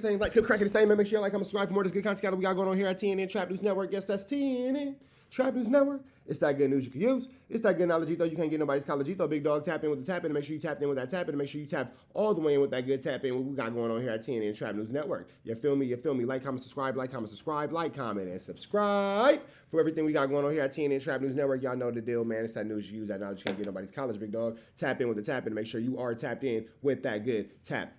Same like keep cracking the same. Make sure you like, comment, subscribe for more of this good content we got going on here at TNN Trap News Network. Yes, that's TNN Trap News Network. It's that good news you can use. It's that good knowledge you can't get nobody's college. Big dog, tap in with the tap in. Make sure you tap in with that tap in. Make sure you tap all the way in with that good tap in. What we got going on here at TNN Trap News Network. You feel me? You feel me? Like, comment, subscribe. Like, comment, subscribe. Like, comment, and subscribe for everything we got going on here at TNN Trap News Network. Y'all know the deal, man. It's that news you use. That knowledge you can't get nobody's college. Big dog, tap in with the tap in. Make sure you are tapped in with that good tap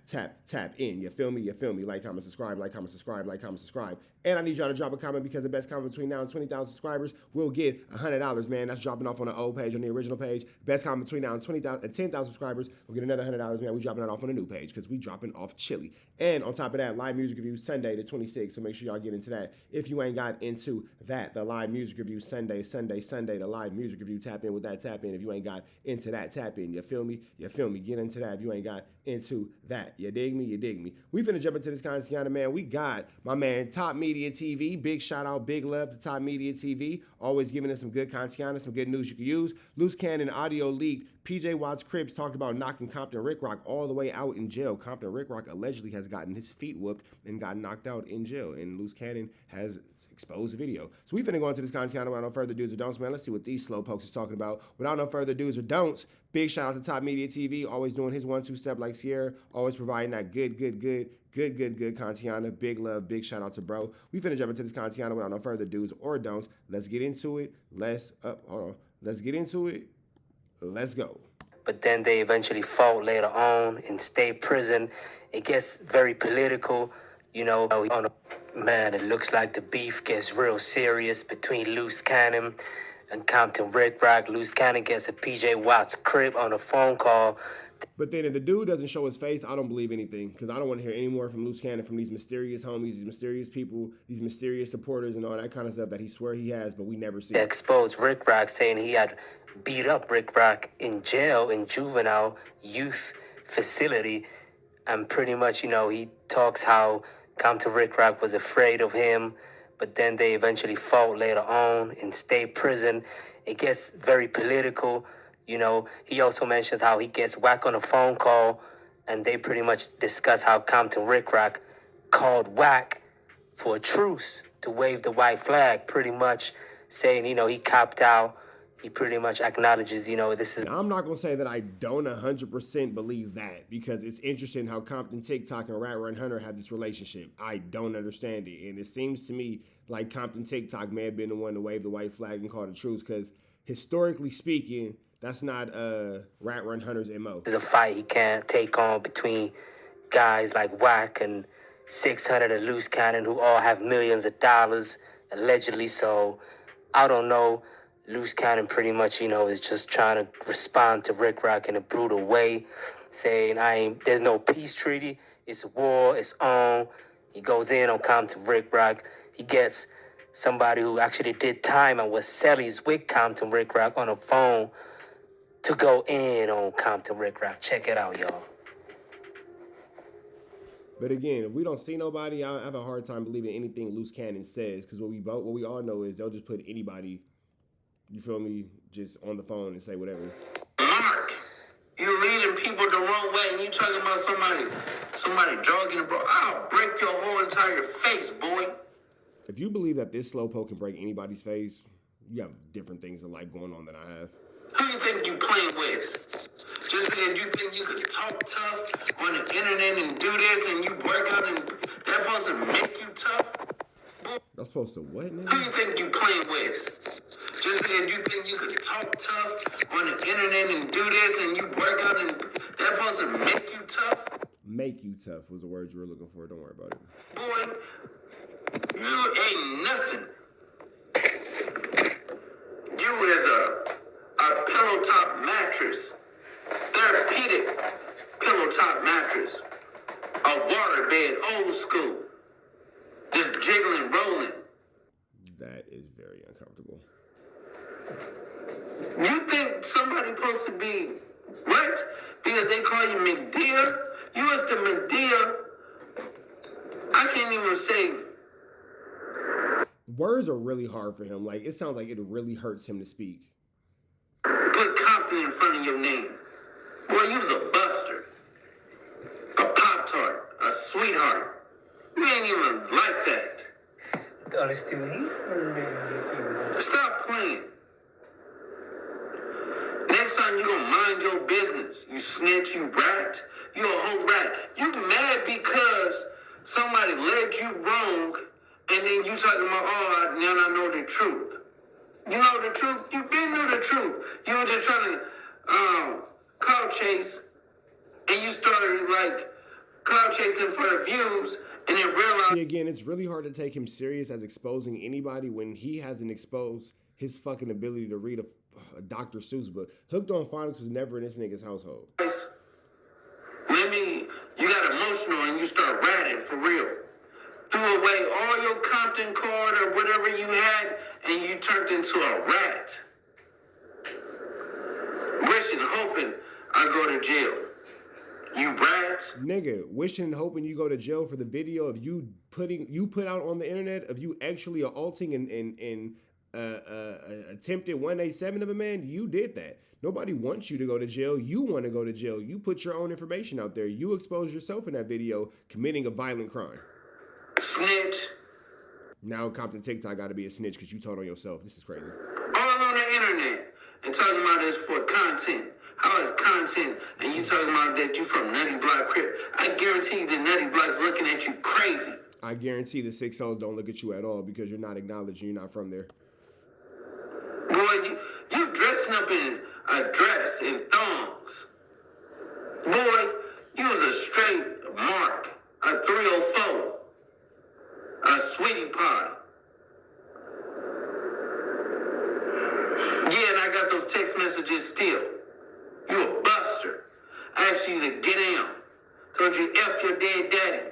in. You feel me? You feel me? Like, comment, subscribe. Like, comment, subscribe. Like, comment, subscribe. And I need y'all to drop a comment because the best comment between now and 20,000 subscribers will get $100, man. That's dropping off on the old page, on the original page. Best comment between now and 20,000 and 10,000 subscribers will get another $100, man. We dropping that off on the new page because we dropping off chili. And on top of that, live music review Sunday the 26th. So make sure y'all get into that. If you ain't got into that, the live music review Sunday, the live music review, tap in with that tap in. If you ain't got into that, tap in. You feel me? You feel me? Get into that if you ain't got into that. You dig me? You dig me? We finna jump into this content, man. We got my man Top Media TV. Big shout out, big love to Top Media TV. Always giving us some good content, some good news you can use. Loose Cannon audio leaked. PJ Watt's Cribs talked about knocking Compton Rick Rock all the way out in jail. Compton Rick Rock allegedly has gotten his feet whooped and got knocked out in jail. And Loose Cannon has exposed the video. So we finna go into this content without no further do's or don'ts, man. Let's see what these slow pokes is talking about. Without no further do's or don'ts, big shout out to Top Media TV, always doing his 1-2 step like Sierra, always providing that good content. Big love, big shout out to bro. We finna jump into this content without no further do's or don'ts. Let's get into it. Let's get into it. Let's go. But then they eventually fought later on in state prison. It gets very political, you know. Man, it looks like the beef gets real serious between Luce Cannon and Compton Rick Rock. Luce Cannon gets a PJ Watt's crib on a phone call. But then if the dude doesn't show his face, I don't believe anything because I don't want to hear any more from Luce Cannon, from these mysterious homies, these mysterious people, these mysterious supporters and all that kind of stuff that he swear he has, but we never see. They exposed Rick Rock, saying he had beat up Rick Rock in jail, in juvenile youth facility. And pretty much, you know, he talks how Compton Rick Rock was afraid of him, but then they eventually fought later on in state prison. It gets very political. You know, he also mentions how he gets Wack on a phone call, and they pretty much discuss how Compton Rick Rock called Wack for a truce to wave the white flag, pretty much saying, you know, he copped out. He pretty much acknowledges, you know, this is... I'm not going to say that I don't 100% believe that, because it's interesting how Compton TikTok and Rat Run Hunter have this relationship. I don't understand it. And it seems to me like Compton TikTok may have been the one to wave the white flag and call the truce, because historically speaking, that's not Rat Run Hunter's MO. This is a fight he can't take on between guys like Wack and 600 and Luce Cannon, who all have millions of dollars, allegedly. So, I don't know. Luce Cannon pretty much, you know, is just trying to respond to Rick Rock in a brutal way, saying, there's no peace treaty. It's war. It's on. He goes in on Compton Rick Rock. He gets somebody who actually did time and was cellies with Compton Rick Rock on a phone to go in on Compton Rick Rock. Check it out, y'all. But again, if we don't see nobody, I have a hard time believing anything Luce Cannon says, because what we all know is they'll just put anybody, you feel me, just on the phone and say whatever. Mark, you're leading people the wrong way, and you talking about somebody jogging, bro. I'll break your whole entire face, boy. If you believe that this slowpoke can break anybody's face, you have different things in life going on than I have. Who do you think you playing with? Just because you think you could talk tough on the internet and do this and you work out and that's supposed to make you tough? That's supposed to what, nigga? Who do you think you playing with? Just because you think you could talk tough on the internet and do this and you work out and that's supposed to make you tough? Make you tough was the word you were looking for. Don't worry about it. Boy, you ain't nothing. You is a pillow top mattress. Therapeutic pillow top mattress. A waterbed, old school. Just jiggling, rolling. That is very uncomfortable. You think somebody supposed to be what? Because they call you McDear? You is the Medea. I can't even say. Words are really hard for him. Like, it sounds like it really hurts him to speak. Put Compton in front of your name. Boy, you was a buster. A Pop-Tart. A sweetheart. You ain't even like that. Honesty, man. Stop playing. Next time you gonna mind your business. You snitch, you rat. You a whole rat. You mad because somebody led you wrong, and then you talking about, oh, now I know the truth. You know the truth? You been knew the truth. You were just trying to clout chase, and you started like clout chasing for the views, and then realized. See, again, it's really hard to take him serious as exposing anybody when he hasn't exposed his fucking ability to read a Dr. Seuss book. Hooked on Phonics was never in this nigga's household. You got emotional and you start ratting for real. Threw away all your Compton card or whatever you had, and you turned into a rat. Wishing, hoping I go to jail. You rat. Nigga, wishing and hoping you go to jail for the video of you put out on the internet of you actually assaulting and attempted 187 of a man. You did that. Nobody wants you to go to jail. You want to go to jail. You put your own information out there. You expose yourself in that video committing a violent crime. Snitch. Now Compton TikTok got to be a snitch because you told on yourself. This is crazy. All on the internet and talking about this for content. How is content? And you talking about that you from Nutty Block Crip. I guarantee you the Nutty Block's looking at you crazy. I guarantee the 6-0s don't look at you at all because you're not acknowledged and you're not from there. Boy, you dressing up in a dress and thongs. Boy, you was a straight mark, a 304, a sweetie pie. Yeah, and I got those text messages still. You a buster. I asked you to get down. Told you F your dead daddy.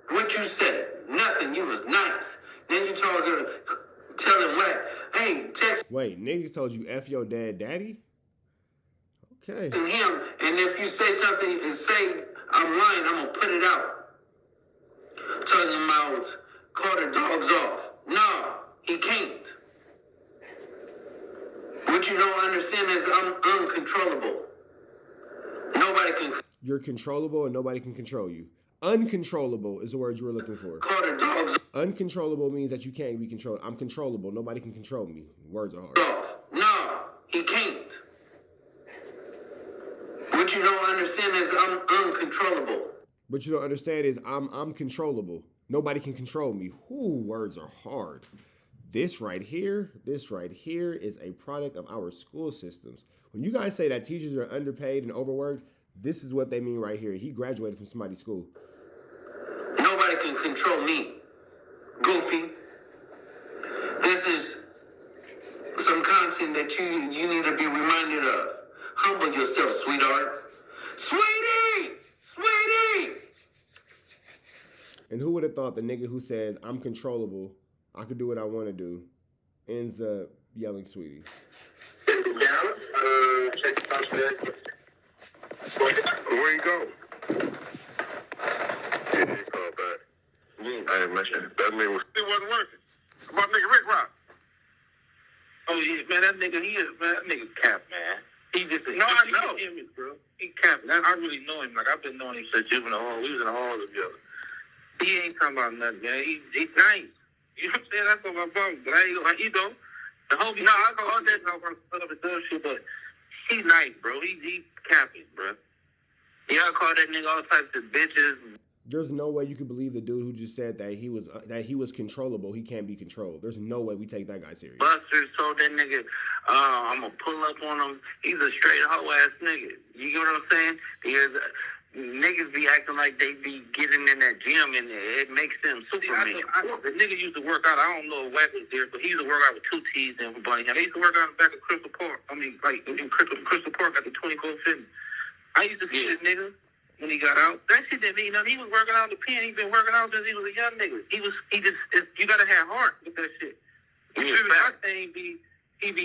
What you say? Nothing. You was nice. Then you telling Wack, hey, text. Wait, niggas told you F your dad daddy? Okay. To him, and if you say something and say I'm lying, I'm gonna put it out. Talking about call the dogs off. No, he can't. What you don't understand is I'm uncontrollable. Nobody can. You're controllable and nobody can control you. Uncontrollable is the word you were looking for. Call the dogs Uncontrollable means that you can't be controlled. I'm controllable. Nobody can control me. Words are hard. off. No, he can't. What you don't understand is I'm uncontrollable. What you don't understand is I'm controllable. Nobody can control me. Ooh, words are hard. This right here is a product of our school systems. When you guys say that teachers are underpaid and overworked, this is what they mean right here. He graduated from somebody's school. Nobody can control me. Goofy. This is some content that you need to be reminded of. Humble yourself, sweetheart. Sweetie! Sweetie! And who would have thought the nigga who says, I'm controllable, I could do what I want to do, ends up yelling sweetie. Where you go? Yeah, you call back. I ain't mentioned that nigga was. It wasn't working. About nigga Rick Rock. Oh yeah, man, that nigga cap, man. He just No, I know. Image, bro. He cap. I really know him. Like I've been knowing him since juvenile hall. We was in the hall together. He ain't talking about nothing, man. He's nice. You know what I'm saying? That's what my problem. But I ain't like the homie. No, I go on that talk about the dumb shit, but he's nice, bro. He capping, bro. Y'all call that nigga all types of bitches. There's no way you could believe the dude who just said that he was controllable. He can't be controlled. There's no way we take that guy serious. Buster told that nigga, I'm gonna pull up on him. He's a straight hoe ass nigga. You get what I'm saying? Because niggas be acting like they be getting in that gym and it makes them Superman. The nigga used to work out. I don't know if Wack was there, but he used to work out with 2 T's in for Bunny. He used to work out in the back of Crystal Park. I mean, like in Crystal Park at the 24 Fitness. I used to see this nigga when he got out. That shit didn't mean nothing. He was working out the pen. He been working out since he was a young nigga. You gotta have heart with that shit. My thing be, he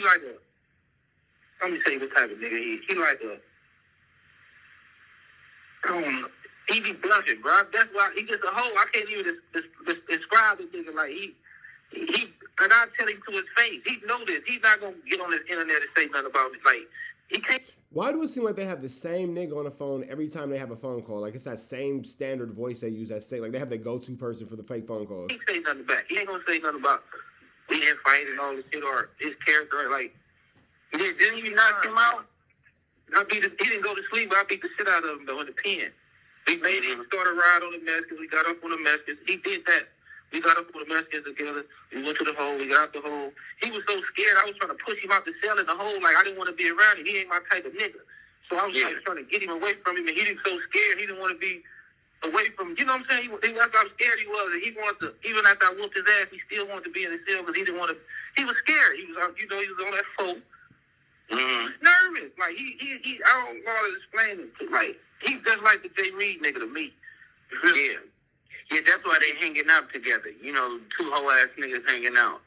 like a, let me say what type of nigga he like a, he be bluffing, bro. That's why he just a hoe. I can't even describe the nigga like he, and I tell him to his face. He know this. He's not gonna get on this internet and say nothing about me. Like He can't. Why do it seem like they have the same nigga on the phone every time they have a phone call? Like it's that same standard voice they use. That say like they have their go-to person for the fake phone calls. He say nothing back. He ain't gonna say nothing about we didn't fight and all this shit or his character. Like, didn't you knock him out? He didn't go to sleep, but I beat the shit out of him though in the pen. We made him start a ride on the Mexicans. We got up on the Mexicans. He did that. We got up on the Mexicans together. We went to the hole. We got out the hole. He was so scared. I was trying to push him out the cell in the hole. Like, I didn't want to be around him. He ain't my type of nigga. So I was trying to get him away from him, and he was so scared. He didn't want to be away from him. You know what I'm saying? That's how scared he was. And he wanted to, even after I whooped his ass, he still wanted to be in the cell because he didn't want to. He was scared. He was, he was on that phone. Nervous. Like, he I don't know how to explain it. Like, he's just like the J. Reed nigga to me. Yeah. Yeah, that's why they hanging out together. You know, two whole ass niggas hanging out.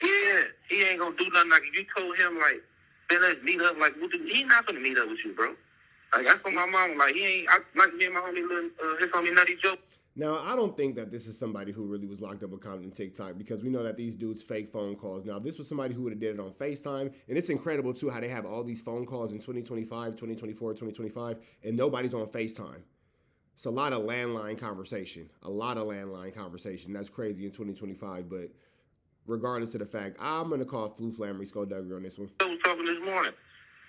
Yeah, he ain't gonna do nothing like if you told him like, then let's meet up. Like, he not gonna meet up with you, bro. Like that's what my mom was like. He ain't like me and my homie, his homie Nutty Joe. Now, I don't think that this is somebody who really was locked up with Compton TikTok because we know that these dudes fake phone calls. Now, if this was somebody who would have did it on FaceTime, and it's incredible, too, how they have all these phone calls in 2025, 2024, 2025, and nobody's on FaceTime. It's a lot of landline conversation. That's crazy in 2025, but regardless of the fact, I'm going to call Flu Flammery Skullduggery on this one. I was talking this morning.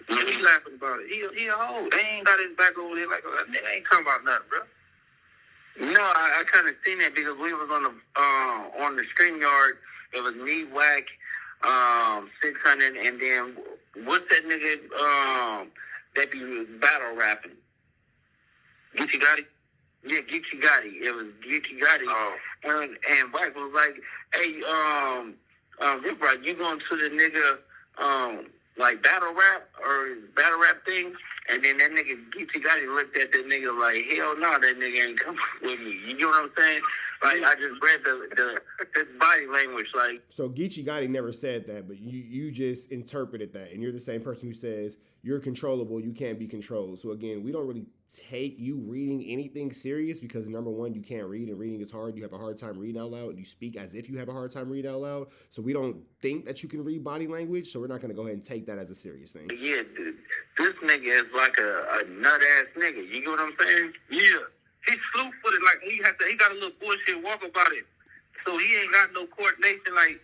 He laughing about it. He a hoe. They ain't got his back over there like that nigga ain't talking about nothing, bro. No, I kind of seen that because we was on the StreamYard. It was me, Wack, 600, and then what's that nigga that be battle rapping? Geechee Gotti? Yeah, Geechee Gotti. It was Geechee Gotti. Oh. And Wack was like, hey, Rick Rock, you going to the nigga like battle rap thing? And then that nigga Geechee Gotti looked at that nigga like, hell no, that nigga ain't coming with me. You know what I'm saying? Like, I just read the body language. Like, so Geechee Gotti never said that, but you just interpreted that, and you're the same person who says you're controllable, you can't be controlled. So again, we don't really take you reading anything serious because number one, you can't read, and reading is hard. You have a hard time reading out loud. You speak as if you have a hard time reading out loud. So we don't think that you can read body language. So we're not going to go ahead and take that as a serious thing. Yeah, dude. This nigga is like a nut ass nigga. You get what I'm saying? Yeah. He's slew-footed. Like he got a little bullshit walk about it. So he ain't got no coordination. Like,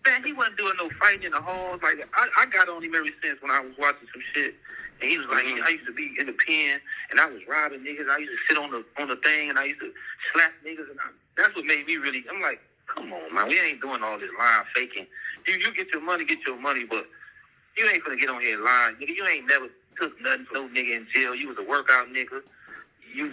man, he wasn't doing no fighting in the halls. Like I got on him ever since when I was watching some shit. And he was like, I used to be in the pen, and I was robbing niggas. I used to sit on the thing, and I used to slap niggas. And that's what made me really. I'm like, come on, man, we ain't doing all this lying, faking. You get your money, but you ain't finna get on here lying, nigga. You ain't never took nothing, no nigga in jail. You was a workout nigga. You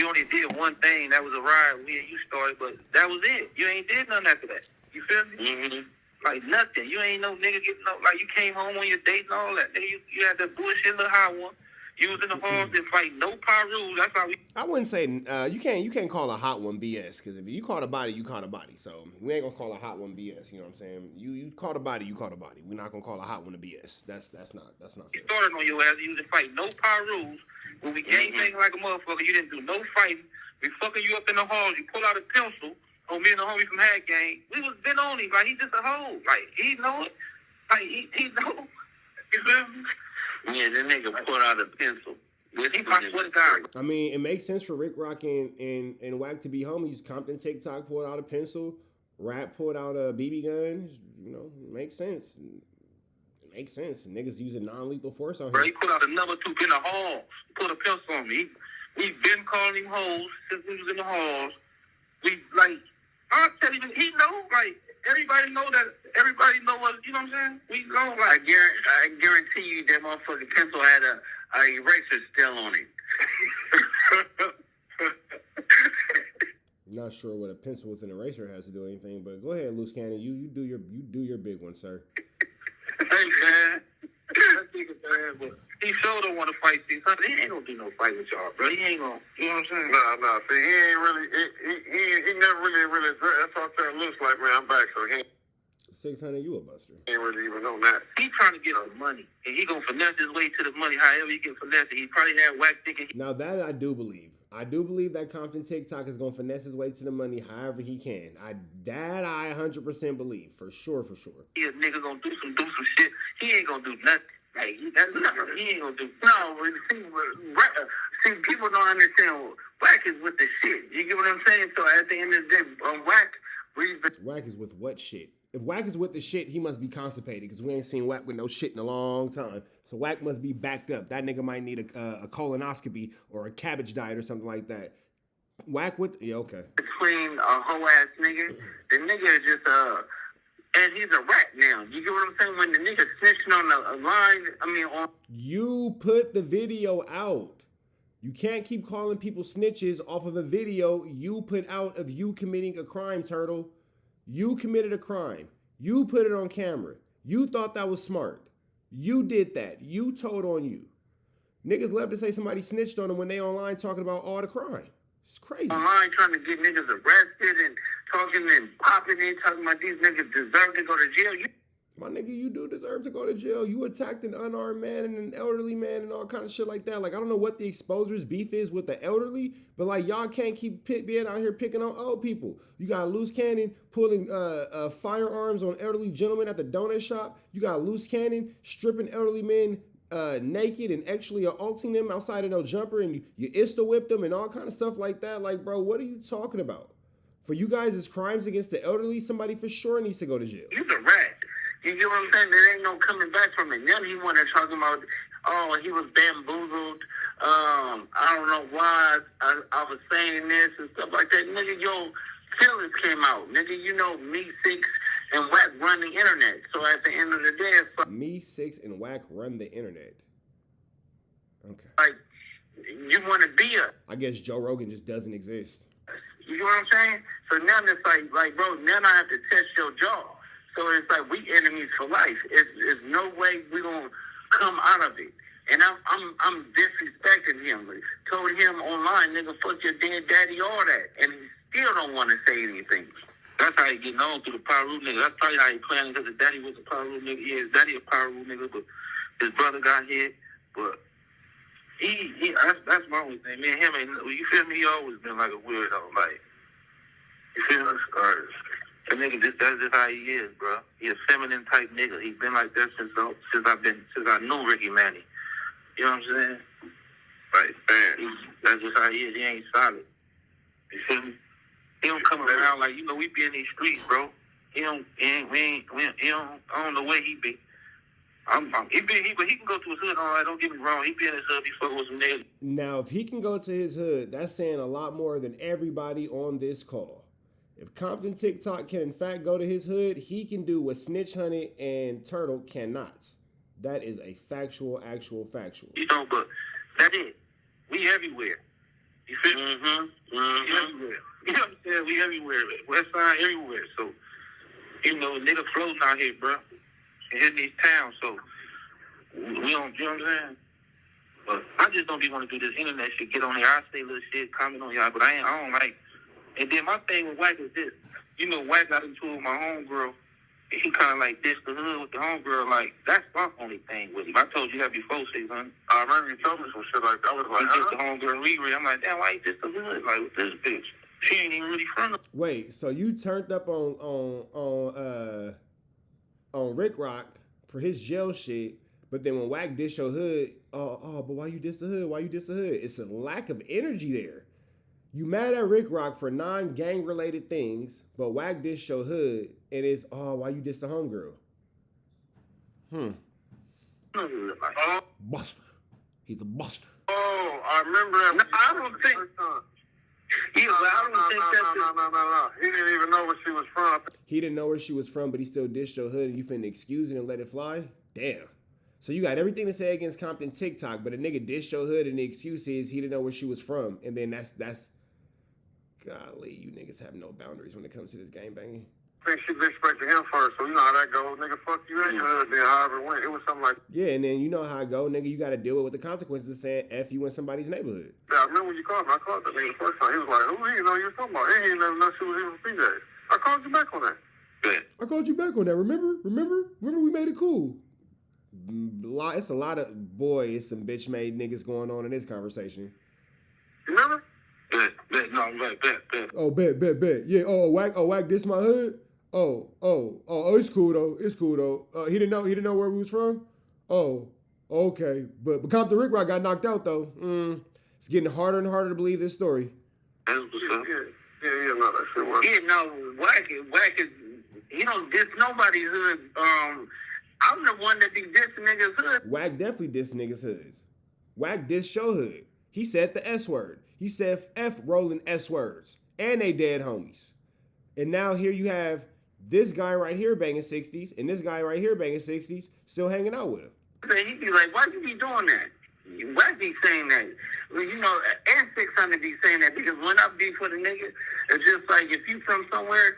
only did one thing. That was a ride when you started, but that was it. You ain't did nothing after that. You feel me? Mm-hmm. Like nothing. You ain't no nigga getting no, like you came home on your date and all that. Nigga, you had that bullshit little high one. You was in the halls and fight no power rules. That's how we. I wouldn't say you can't call a hot one BS because if you caught a body, you caught a body. So we ain't gonna call a hot one BS. You know what I'm saying? You caught a body, you caught a body. We're not gonna call a hot one a BS. That's not fair. You started on your ass. You didn't fight no power rules. When we game banging like a motherfucker, you didn't do no fighting. We fucking you up in the halls. You pull out a pencil. On me and the homie from Had Gang, we was been on him. Like, he just a hoe. Like, he know it. Like, he know. You feel me? Yeah, that nigga pulled out a pencil. He probably was God. I mean, it makes sense for Rick Rock and Wack to be homies. Compton TikTok pulled out a pencil. Rap pulled out a BB gun. You know, it makes sense. It makes sense. Niggas using non-lethal force on him. Bro, he put out a number 2 in the hall. Put a pencil on me. We've been calling him hoes since we was in the halls. We, like... I'll tell you, he know, like, everybody know us, you know what I'm saying? We know, like, I guarantee you that motherfucking pencil had a eraser still on it. Not sure what a pencil with an eraser has to do with anything, but go ahead, Luce Cannon, you do your big one, sir. Hey, man. That nigga bad, but he sure don't want to fight these. He ain't gonna do no fight with y'all, bro. He ain't gonna, you know what I'm saying? No. See, he ain't really, he never really, that's all I'm Luce like, man, I'm back, so he 600, you a buster. Ain't really even on that. He trying to get the money, and he gonna finesse his way to the money. However he can finesse it, he probably had Wack thinking. Now that I do believe. I do believe that Compton TikTok is gonna finesse his way to the money however he can. I 100% believe, for sure. He a nigga gonna do some shit. He ain't gonna do nothing. Hey, that's nothing he ain't gonna do. No, see, people don't understand. Wack is with the shit. You get what I'm saying? So at the end of the day, Wack, Wack is with what shit? If Wack is with the shit, he must be constipated because we ain't seen Wack with no shit in a long time. So Wack must be backed up. That nigga might need a colonoscopy or a cabbage diet or something like that. Wack with, yeah, okay. Between a hoe ass nigga, the nigga is just and he's a rat now. You get what I'm saying? When the nigga snitching on a line, You put the video out. You can't keep calling people snitches off of a video you put out of you committing a crime, Turtle. You committed a crime. You put it on camera. You thought that was smart. You did that. You told on you. Niggas love to say somebody snitched on them when they online talking about all the crime. It's crazy. Online trying to get niggas arrested and talking and popping in, talking about these niggas deserve to go to jail. My nigga, you do deserve to go to jail. You attacked an unarmed man and an elderly man and all kind of shit like that. Like, I don't know what the exposure's beef is with the elderly, but like, y'all can't keep being out here picking on old people. You got Luce Cannon pulling firearms on elderly gentlemen at the donut shop. You got Luce Cannon stripping elderly men naked and actually assaulting them outside of no jumper, and you Insta whipped them and all kind of stuff like that. Like, bro, what are you talking about? For you guys, it's crimes against the elderly. Somebody for sure needs to go to jail. He's a rat. You get what I'm saying? There ain't no coming back from it. Then he want to talk about, oh, he was bamboozled. I don't know why I was saying this and stuff like that. Nigga, your feelings came out. Nigga, you know, me, Six, and Wack run the internet. So at the end of the day, it's like, me, Six, and Wack run the internet. Okay. Like, you want to be I guess Joe Rogan just doesn't exist. You know what I'm saying? So now it's like, bro, now I have to test your jaw. So it's like we enemies for life. It's no way we gonna come out of it. And I'm disrespecting him. Told him online, nigga, fuck your dead daddy, all that, and he still don't want to say anything. That's how he getting on through the power rule nigga. That's probably how he playing because his daddy was a power rule nigga. Yeah, his daddy a power rule nigga, but his brother got hit. But he that's my only thing. Me and him ain't, you feel me? He always been like a weirdo, like, you feel me? That nigga, that's just how he is, bro. He a feminine type nigga. He been like that since I knew Ricky Manny. You know what I'm saying? Like, man, that's just how he is. He ain't solid. You feel me? He don't come around like, you know, we be in these streets, bro. I don't know where he be. But he can go to his hood, all right, don't get me wrong. He be in his hood, he fuck with some niggas. Now, if he can go to his hood, that's saying a lot more than everybody on this call. If Compton TikTok can in fact go to his hood, he can do what Snitch Hunted and Turtle cannot. That is a actual factual. You know, but that's it. We everywhere. You feel me? We everywhere. You know what I'm saying? We everywhere. West side, everywhere. So, you know, nigga floating out here, bro. And in these towns, so we don't, you know what I'm saying? But I just don't be want to do this internet shit. Get on here, I say little shit, comment on y'all, but I don't like. And then my thing with Wack is this. You know, Wack got into it with my homegirl. He kind of like dissed the hood with the homegirl. Like, that's my only thing with him. I told you that before, Stephen. I remember you told me some shit like that. I was like, he dissed the homegirl Ricc. I'm like, damn, why he dissed the hood? Like, with this bitch. She ain't even really from the... Wait, so you turned up on Rick Rock for his jail shit, but then when Wack diss your hood, but why you diss the hood? Why you diss the hood? It's a lack of energy there. You mad at Rick Rock for non-gang related things, but Wack diss your hood, and it's, why you diss the homegirl? Buster. He's a buster. oh, I remember that. No, I don't think... Yeah, but I don't think that's... No. He didn't even know where she was from. He didn't know where she was from, but he still dissed your hood, and you finna excuse it and let it fly? Damn. So you got everything to say against Compton TikTok, but a nigga dissed your hood, and the excuse is he didn't know where she was from, and then that's... Golly, you niggas have no boundaries when it comes to this game banging. I think she disrespected him first, so you know how that goes. Nigga, fuck you in your hood, then however it went. It was something like... Yeah, and then you know how it go, nigga. You got to deal with the consequences of saying F you in somebody's neighborhood. Yeah, I remember when you called me. I called that nigga the first time. He was like, who he didn't know you were talking about? He didn't even know she was even from PJ. I called you back on that. I called you back on that. Remember we made it cool. It's a lot of, it's some bitch-made niggas going on in this conversation. You remember? Bet. Oh, bet. Yeah, Wack diss my hood? Oh, it's cool though. He didn't know where we was from? Oh, Okay, but Compton Rick Rock got knocked out though. It's getting harder and harder to believe this story. That's what's up. Yeah, no, that shit works. Yeah, no, Wack is, he don't diss nobody's hood. I'm the one that be dissing niggas' hood. Wack definitely dissed niggas' hoods. Wack dissed show hood. He said the S word. He said F rolling S words. And they dead homies. And now here you have this guy right here banging 60s and this guy right here banging 60s still hanging out with him. He be like, why you be doing that? Wack be saying that. Well, you know, and 600 be saying that because when I beef with a nigga, it's just like if you from somewhere,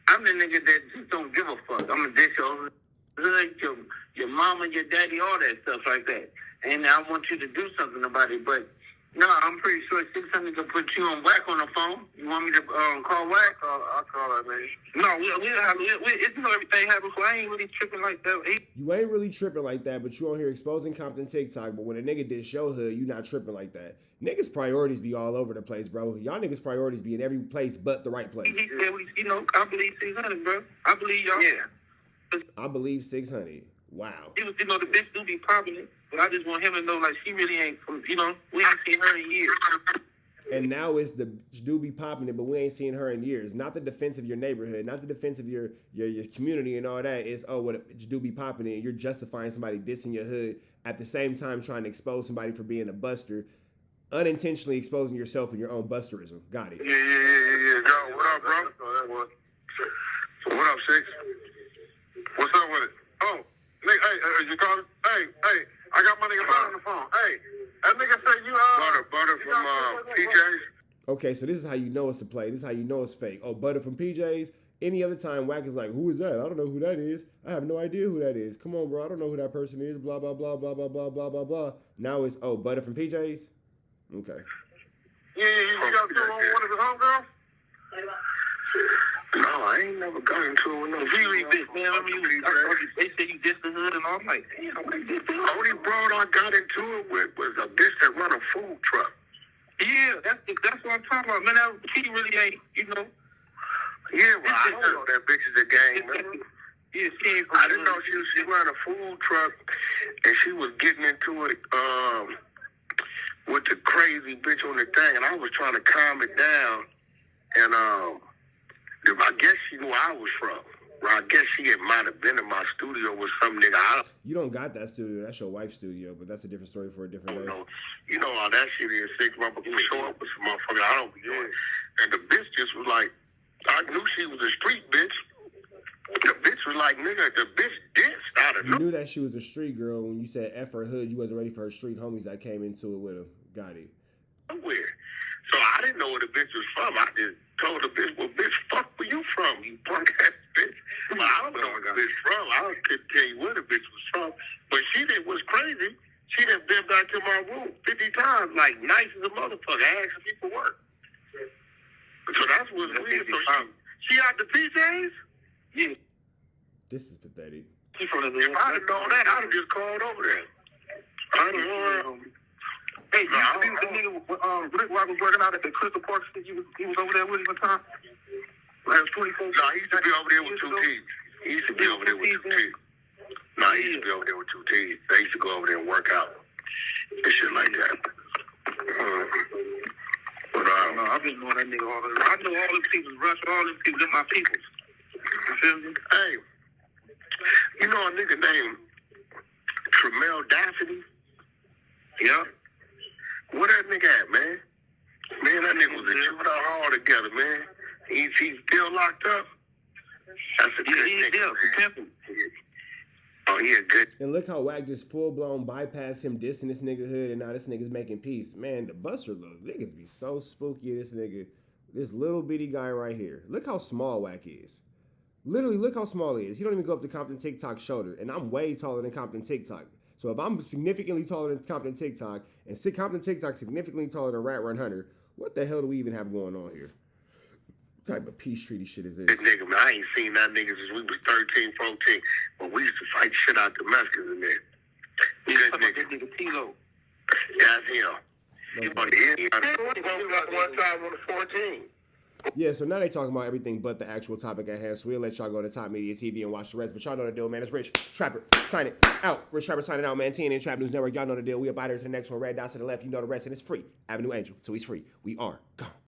I'm the nigga that just don't give a fuck. I'm a dish your hood, your mama, your daddy, all that stuff like that. And I want you to do something about it. But no, I'm pretty sure 600 can put you on Wack on the phone. You want me to call Wack? I'll call that nigga. No, it's you know everything happens. So I ain't really tripping like that. You ain't really tripping like that, but you on here exposing Compton TikTok. But when a nigga did show hood, you not tripping like that. Niggas' priorities be all over the place, bro. Y'all niggas' priorities be in every place but the right place. He said, you know, I believe 600, bro. I believe y'all. Yeah. I believe 600. Wow. You know, the bitch do be popping, but I just want him to know, like, she really ain't, you know, we ain't seen her in years. And now it's the do be popping it, but we ain't seen her in years. Not the defense of your neighborhood, not the defense of your community and all that. It's, oh, what do be popping it. You're justifying somebody dissing your hood at the same time trying to expose somebody for being a buster, unintentionally exposing yourself in your own busterism. Got it. Yeah. Yo, what up, bro? So what up, Six? What's up with it? Oh, nigga, hey, you calling? Hey, I got my nigga Butter on the phone. Hey, that nigga say you Butter from PJ's. Okay, so this is how you know it's a play. This is how you know it's fake. Oh, Butter from PJ's. Any other time, Wack is like, who is that? I don't know who that is. I have no idea who that is. Come on, bro. I don't know who that person is. Blah, blah, blah, blah, blah, blah, blah, blah, blah. Now it's, oh, Butter from PJ's? Okay. Yeah, you got to one of his homegirls? No, I ain't never got into it with no Ricc, bitch, man. I mean, they say you dissed the hood and all. I'm like, damn, what is this? The only broad I got into it with was a bitch that run a food truck. Yeah, that's what I'm talking about, man. She really ain't, you know. Yeah, well, I know that bitch is a gang, man. Yeah, she ain't. I didn't know she ran a food truck, and she was getting into it with the crazy bitch on the thing, and I was trying to calm it down, and I guess she knew I was from. Well, I guess she might have been in my studio with some nigga. You don't got that studio. That's your wife's studio, but that's a different story for a different day. You know how that shit is. 6 months before show up with some motherfucker I don't be doing. And the bitch just was like, I knew she was a street bitch. The bitch was like, nigga, the bitch dissed out of You knew that she was a street girl when you said F her hood. You wasn't ready for her street homies that came into it with her. Got it. nowhere. So I didn't know where the bitch was from. I just told the bitch, well, bitch, fuck where you from, you punk ass bitch. Well, I don't know where the bitch from. I couldn't tell you where the bitch was from. But she did was crazy. She done been back to my room 50 times, like nice as a motherfucker, asking me for work. So that's what's weird. So she out the PJs? Yeah. This is pathetic. If I'd have known that, I'd have just called over there. I don't know. Hey, you the nigga Rick Rock was working out at the Crystal Park Stick. He was over there with him one time. That was 24. No, he used to be over there with 2 T's. He used to be over there with 2 T's. No, he used to be over there with 2 T's. They used to go over there and work out and shit like that. But no, I've been knowing that nigga all the time. I know all them people, Rush, all them people, they're my people. You feel me? Hey, you know a nigga named Tremel Daffody? Yeah. Where that nigga at, man? Man, that nigga was a juvenile hall together, man. He's still locked up. That's a good nigga. Oh, he a good. And look how Wack just full blown bypassed him dissing this nigga hood, and now this nigga's making peace. Man, the Buster little niggas be so spooky. This nigga, this little bitty guy right here. Look how small Wack is. Literally, look how small he is. He don't even go up to Compton TikTok's shoulder, and I'm way taller than Compton TikTok. So if I'm significantly taller than Compton TikTok, and Compton TikTok significantly taller than Rat Run Hunter, what the hell do we even have going on here? What type of peace treaty shit is this? This nigga, man, I ain't seen that nigga since we was 13, 14. But we used to fight shit out the Mexicans in there. Good nigga. Tilo. That's him. Okay. One time on the 14. Yeah, so now they talking about everything but the actual topic at hand. So we'll let y'all go to Top Media TV and watch the rest. But y'all know the deal, man. It's Rich Trapper signing out. Rich Trapper signing out, man. TNN Trap News Network. Y'all know the deal. We up out here to the next one. Red dots to the left. You know the rest, and it's free. Avenue Angel. So he's free. We are gone.